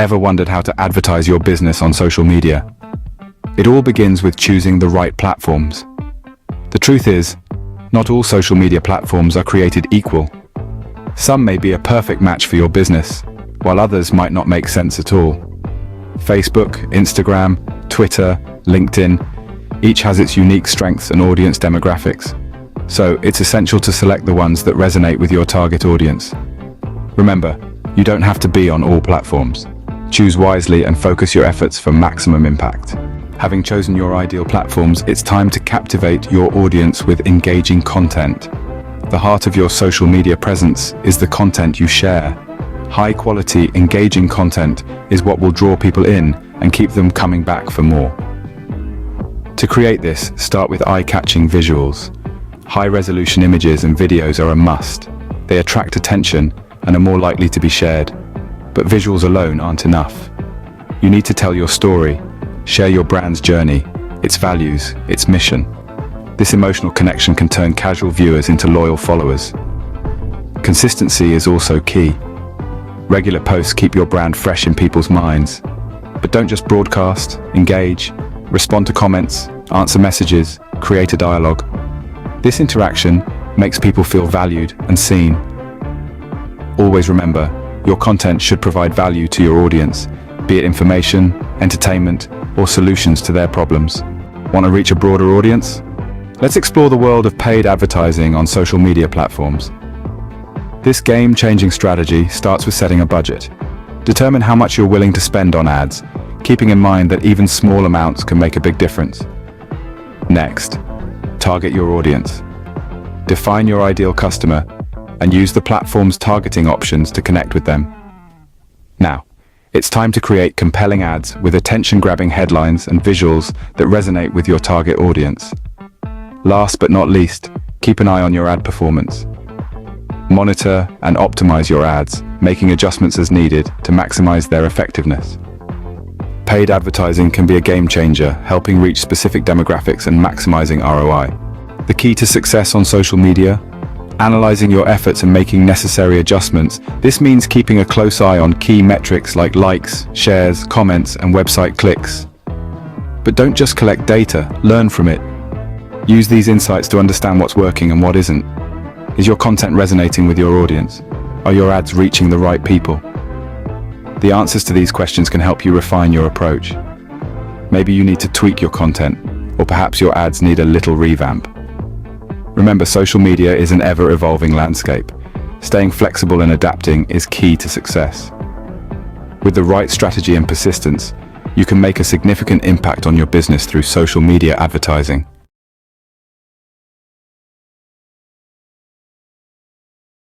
Ever wondered how to advertise your business on social media? It all begins with choosing the right platforms. The truth is, not all social media platforms are created equal. Some may be a perfect match for your business, while others might not make sense at all. Facebook, Instagram, Twitter, LinkedIn, each has its unique strengths and audience demographics. So it's essential to select the ones that resonate with your target audience. Remember, you don't have to be on all platforms. Choose wisely and focus your efforts for maximum impact. Having chosen your ideal platforms, it's time to captivate your audience with engaging content. The heart of your social media presence is the content you share. High-quality, engaging content is what will draw people in and keep them coming back for more. To create this, start with eye-catching visuals. High-resolution images and videos are a must. They attract attention and are more likely to be shared. But visuals alone aren't enough. You need to tell your story, share your brand's journey, its values, its mission. This emotional connection can turn casual viewers into loyal followers. Consistency is also key. Regular posts keep your brand fresh in people's minds. But don't just broadcast, engage, respond to comments, answer messages, create a dialogue. This interaction makes people feel valued and seen. Always remember, your content should provide value to your audience, be it information, entertainment, or solutions to their problems. Want to reach a broader audience? Let's explore the world of paid advertising on social media platforms. This game-changing strategy starts with setting a budget. Determine how much you're willing to spend on ads, keeping in mind that even small amounts can make a big difference. Next, target your audience. Define your ideal customer and use the platform's targeting options to connect with them. Now, it's time to create compelling ads with attention-grabbing headlines and visuals that resonate with your target audience. Last but not least, keep an eye on your ad performance. Monitor and optimize your ads, making adjustments as needed to maximize their effectiveness. Paid advertising can be a game changer, helping reach specific demographics and maximizing ROI. The key to success on social media? Analyzing your efforts and making necessary adjustments. This means keeping a close eye on key metrics like likes, shares, comments, and website clicks. But don't just collect data, learn from it. Use these insights to understand what's working and what isn't. Is your content resonating with your audience? Are your ads reaching the right people? The answers to these questions can help you refine your approach. Maybe you need to tweak your content, or perhaps your ads need a little revamp. Remember, social media is an ever-evolving landscape. Staying flexible and adapting is key to success. With the right strategy and persistence, you can make a significant impact on your business through social media advertising.